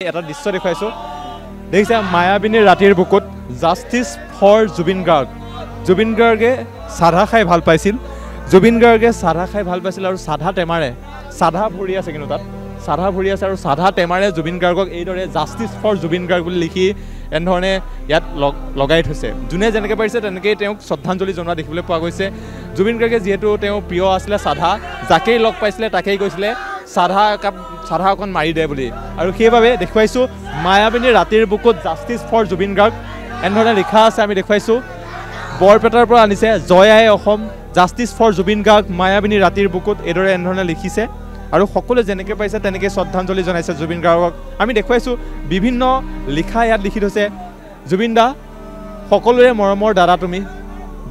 এটা দৃশ্য দেখাইছো দেখিছে মায়াবিনীৰ ৰাতিৰ বুকুত জাস্টিস ফৰ জুবিন গাৰ্গ জুবিন গাৰ্গে সাধা খাই ভাল পাইছিল জুবিন গাৰ্গে সাধা খাই ভাল পাইছিল আৰু সাধা টেমাৰে সাধা ভৰি আছে কিন্তু তাত সাধা ভৰি আছে আৰু সাধা টেমাৰে জুবিন গাৰ্গক এইদৰে জাস্টিস ফৰ জুবিন গাৰ্গ বুলি লিখি এনেধৰণে ইয়াত লগাই থৈছে যোনে যেনেকৈ পাৰিছে তেনেকৈ তেওঁক শ্ৰদ্ধাঞ্জলি জনোৱা দেখিবলৈ পোৱা গৈছে জুবিন গাৰ্গে যিহেতু তেওঁ প্ৰিয় আছিলে সাধা যাকেই লগ পাইছিলে তাকেই কৈছিলে সাধা অকণ মাৰি দে বুলি আৰু সেইবাবে দেখুৱাইছোঁ মায়াবিনীৰ ৰাতিৰ বুকুত জাস্টিস ফৰ জুবিন গাৰ্গ এনেধৰণে লিখা আছে আমি দেখুৱাইছোঁ বৰপেটাৰ পৰা আনিছে জয় আই অসম জাস্টিস ফৰ জুবিন গাৰ্গ মায়াবিনীৰ ৰাতিৰ বুকুত এইদৰে এনেধৰণে লিখিছে আৰু সকলোৱে যেনেকৈ পাইছে তেনেকৈ শ্ৰদ্ধাঞ্জলি জনাইছে জুবিন গাৰ্গক আমি দেখুৱাইছোঁ বিভিন্ন লিখা ইয়াত লিখি থৈছে জুবিন দা সকলোৰে মৰমৰ দাদা তুমি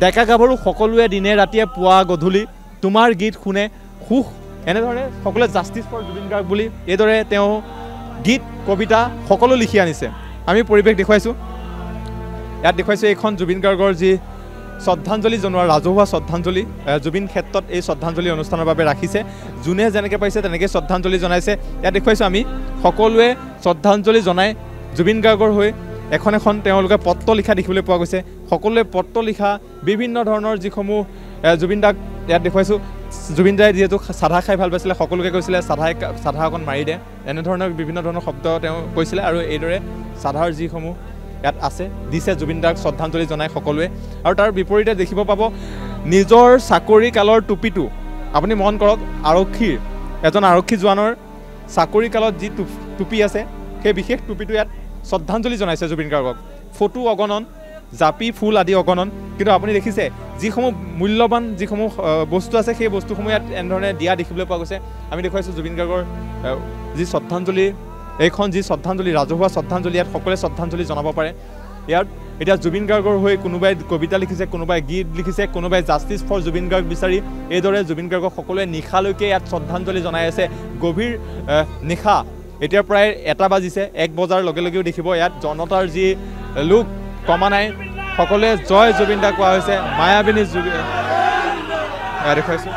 ডেকা গাভৰু সকলোৱে দিনে ৰাতিয়ে পুৱা গধূলি তোমাৰ গীত শুনে সুখ এনেধৰণে সকলোৱে জাস্টিস ফৰ জুবিন গাৰ্গ বুলি এইদৰে তেওঁ গীত কবিতা সকলো লিখি আনিছে আমি পৰিৱেশ দেখুৱাইছোঁ ইয়াত দেখুৱাইছোঁ এইখন জুবিন গাৰ্গৰ যি শ্ৰদ্ধাঞ্জলি জনোৱা ৰাজহুৱা শ্ৰদ্ধাঞ্জলি জুবিন ক্ষেত্ৰত এই শ্ৰদ্ধাঞ্জলি অনুষ্ঠানৰ বাবে ৰাখিছে যোনে যেনেকৈ পাইছে তেনেকৈ শ্ৰদ্ধাঞ্জলি জনাইছে ইয়াত দেখুৱাইছোঁ আমি সকলোৱে শ্ৰদ্ধাঞ্জলি জনাই জুবিন গাৰ্গৰ হৈ এখন তেওঁলোকে পত্ৰ লিখা দেখিবলৈ পোৱা গৈছে সকলোৱে পত্ৰ লিখা বিভিন্ন ধৰণৰ যিসমূহ জুবিন দাক ইয়াত দেখুৱাইছোঁ জুবিন দাই যিহেতু সাধা খাই ভাল পাইছিলে সকলোকে কৈছিলে সাধা অকণ মাৰি দে এনেধৰণৰ বিভিন্ন ধৰণৰ শব্দ তেওঁ কৈছিলে আৰু এইদৰে সাধাৰ যিসমূহ ইয়াত আছে দিছে জুবিন দাক শ্ৰদ্ধাঞ্জলি জনাই সকলোৱে আৰু তাৰ বিপৰীতে দেখিব পাব নিজৰ চাকৰি কালৰ টুপিটো আপুনি মন কৰক আৰক্ষীৰ এজন আৰক্ষী জোৱানৰ চাকৰি কালত যি টুপি আছে সেই বিশেষ টুপিটো ইয়াত শ্ৰদ্ধাঞ্জলি জনাইছে জুবিন গাৰ্গক ফটো অগণন জাপি ফুল আদি অগণন কিন্তু আপুনি দেখিছে যিসমূহ মূল্যৱান যিসমূহ বস্তু আছে সেই বস্তুসমূহ ইয়াত এনেধৰণে দিয়া দেখিবলৈ পোৱা গৈছে আমি দেখুৱাইছোঁ জুবিন গাৰ্গৰ যি শ্ৰদ্ধাঞ্জলি এইখন যি শ্ৰদ্ধাঞ্জলি ৰাজহুৱা শ্ৰদ্ধাঞ্জলি ইয়াত সকলোৱে শ্ৰদ্ধাঞ্জলি জনাব পাৰে ইয়াত এতিয়া জুবিন গাৰ্গৰ হৈ কোনোবাই কবিতা লিখিছে কোনোবাই গীত লিখিছে কোনোবাই জাস্টিস ফৰ জুবিন গাৰ্গ বিচাৰি এইদৰে জুবিন গাৰ্গক সকলোৱে নিশালৈকে ইয়াত শ্ৰদ্ধাঞ্জলি জনাই আছে গভীৰ নিশা এতিয়া প্ৰায় 1 বাজিছে 1 বজাৰ লগে লগেও দেখিব ইয়াত জনতাৰ যি লোক কমা নাই সকলোৱে জয় জুবিন দা কোৱা হৈছে মায়াবিনী জুবিন দেখুৱাইছোঁ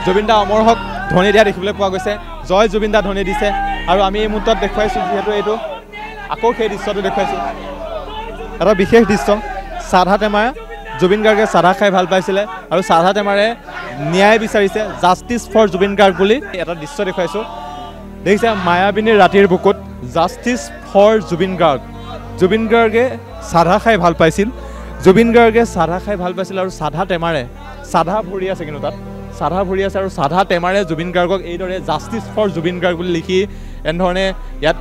জুবিন দা অমৰ হওক ধ্বনি দিয়া দেখিবলৈ পোৱা গৈছে জয় জুবিন দা ধ্বনি দিছে আৰু আমি এই মুহূৰ্তত দেখুৱাইছোঁ যিহেতু এইটো আকৌ সেই দৃশ্যটো দেখুৱাইছোঁ এটা বিশেষ দৃশ্য সাধা টেমাৰে জুবিন গাৰ্গে সাধা খাই ভাল পাইছিলে আৰু সাধা টেমাৰে ন্যায় বিচাৰিছে জাস্টিস ফৰ জুবিন গাৰ্গ বুলি এটা দৃশ্য দেখুৱাইছোঁ দেখিছে মায়াবিনীৰ ৰাতিৰ বুকুত জাস্টিস ফৰ জুবিন গাৰ্গ জুবিন গাৰ্গে সাধা খাই ভাল পাইছিল জুবিন গাৰ্গে সাধা খাই ভাল পাইছিল আৰু সাধা টেমাৰে সাধা ভৰি আছে কিন্তু তাত সাধা ভৰি আছে আৰু সাধা টেমাৰে জুবিন গাৰ্গক এইদৰে জাস্টিস ফৰ জুবিন গাৰ্গ বুলি লিখি এনেধৰণে ইয়াত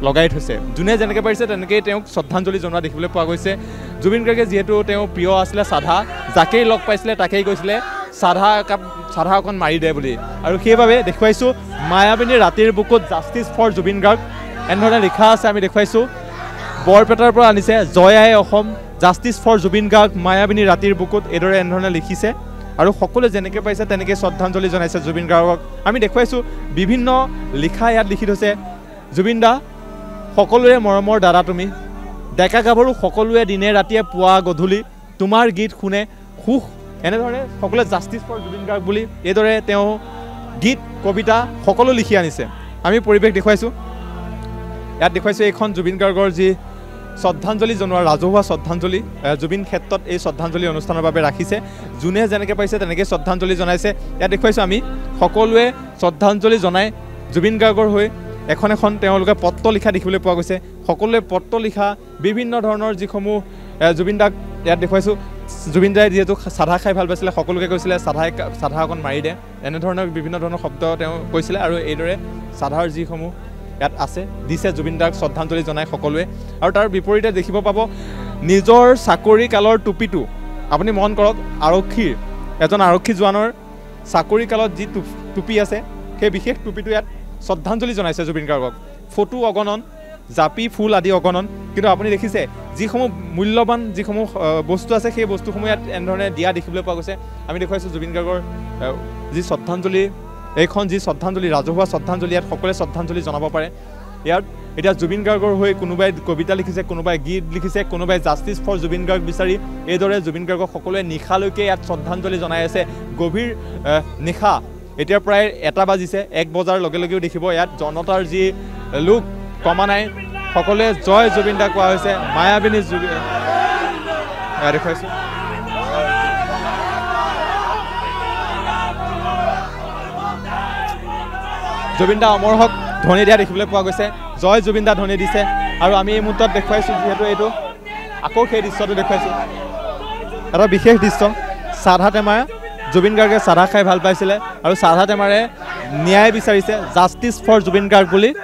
লগাই থৈছে যোনে যেনেকৈ পাৰিছে তেনেকৈ তেওঁক শ্ৰদ্ধাঞ্জলি জনোৱা দেখিবলৈ পোৱা গৈছে জুবিন গাৰ্গে যিহেতু তেওঁ প্ৰিয় আছিলে সাধা যাকেই লগ পাইছিলে তাকেই কৈছিলে সাধা অকণ মাৰি দে বুলি আৰু সেইবাবে দেখুৱাইছোঁ মায়াবিনীৰ ৰাতিৰ বুকুত জাস্টিস ফৰ জুবিন গাৰ্গ এনেধৰণে লিখা আছে আমি দেখুৱাইছোঁ বৰপেটাৰ পৰা আনিছে জয় আই অসম জাস্টিস ফৰ জুবিন গাৰ্গ মায়াবিনীৰ ৰাতিৰ বুকুত এইদৰে এনেধৰণে লিখিছে আৰু সকলোৱে যেনেকৈ পাইছে তেনেকৈ শ্ৰদ্ধাঞ্জলি জনাইছে জুবিন গাৰ্গক আমি দেখুৱাইছোঁ বিভিন্ন লিখা ইয়াত লিখি থৈছে জুবিন দা সকলোৰে মৰমৰ দাদা তুমি ডেকা গাভৰু সকলোৱে দিনে ৰাতিয়ে পুৱা গধূলি তোমাৰ গীত শুনে সুখ এনেধৰণে সকলোৱে জাস্টিস ফৰ জুবিন গাৰ্গ বুলি এইদৰে তেওঁ গীত কবিতা সকলো লিখি আনিছে আমি পৰিৱেশ দেখুৱাইছোঁ ইয়াত দেখুৱাইছোঁ এইখন জুবিন গাৰ্গৰ যি শ্ৰদ্ধাঞ্জলি জনোৱা ৰাজহুৱা শ্ৰদ্ধাঞ্জলি জুবিন ক্ষেত্ৰত এই শ্ৰদ্ধাঞ্জলি অনুষ্ঠানৰ বাবে ৰাখিছে যোনে যেনেকৈ পাইছে তেনেকৈ শ্ৰদ্ধাঞ্জলি জনাইছে ইয়াত দেখুৱাইছোঁ আমি সকলোৱে শ্ৰদ্ধাঞ্জলি জনাই জুবিন গাৰ্গৰ হৈ এখন তেওঁলোকে পত্ৰ লিখা দেখিবলৈ পোৱা গৈছে সকলোৱে পত্ৰ লিখা বিভিন্ন ধৰণৰ যিসমূহ জুবিন দাক ইয়াত দেখুৱাইছোঁ জুবিন দাই যিহেতু সাধা খাই ভাল পাইছিলে সকলোকে কৈছিলে সাধা অকণ মাৰি দে এনেধৰণৰ বিভিন্ন ধৰণৰ শব্দ তেওঁ কৈছিলে আৰু এইদৰে সাধাৰ যিসমূহ ইয়াত আছে দিছে জুবিন দাক শ্ৰদ্ধাঞ্জলি জনাই সকলোৱে আৰু তাৰ বিপৰীতে দেখিব পাব নিজৰ চাকৰি কালৰ টুপিটো আপুনি মন কৰক আৰক্ষীৰ এজন আৰক্ষী জোৱানৰ চাকৰি কালত যি টুপি আছে সেই বিশেষ টুপিটো ইয়াত শ্ৰদ্ধাঞ্জলি জনাইছে জুবিন গাৰ্গক ফটো অগণন জাপি ফুল আদি অগণন কিন্তু আপুনি দেখিছে যিসমূহ মূল্যৱান যিসমূহ বস্তু আছে সেই বস্তুসমূহ ইয়াত এনেধৰণে দিয়া দেখিবলৈ পোৱা গৈছে আমি দেখুৱাইছোঁ জুবিন গাৰ্গৰ যি শ্ৰদ্ধাঞ্জলি এইখন যি শ্ৰদ্ধাঞ্জলি ৰাজহুৱা শ্ৰদ্ধাঞ্জলি ইয়াত সকলোৱে শ্ৰদ্ধাঞ্জলি জনাব পাৰে ইয়াত এতিয়া জুবিন গাৰ্গৰ হৈ কোনোবাই কবিতা লিখিছে, কোনোবাই গীত লিখিছে, কোনোবাই জাষ্টিছ ফৰ জুবিন গাৰ্গ বিচাৰি এইদৰে জুবিন গাৰ্গক সকলোৱে নিশালৈকে ইয়াত শ্ৰদ্ধাঞ্জলি জনাই আছে। গভীৰ নিশা, এতিয়া প্ৰায় 1 বাজিছে, 1 বজাৰ লগে লগেও দেখিব ইয়াত জনতাৰ যি লোক কমা নাই, সকলোৱে জয় জুবিন দা কোৱা হৈছে। মায়াবিনী জুবিন দেখুৱাইছোঁ। জুবিন দা অমৰ হওক ধ্বনি দিয়া দেখিবলৈ পোৱা গৈছে, জয় জুবিন দা ধ্বনি দিছে। আৰু আমি এই মুহূৰ্তত দেখুৱাইছোঁ, যিহেতু এইটো আকৌ সেই দৃশ্যটো দেখুৱাইছোঁ, এটা বিশেষ দৃশ্য। চাধা টেমাৰে, জুবিন গাৰ্গে চাধা খাই ভাল পাইছিলে আৰু চাধা টেমাৰে ন্যায় বিচাৰিছে, জাষ্টিছ ফৰ জুবিন গাৰ্গ বুলি।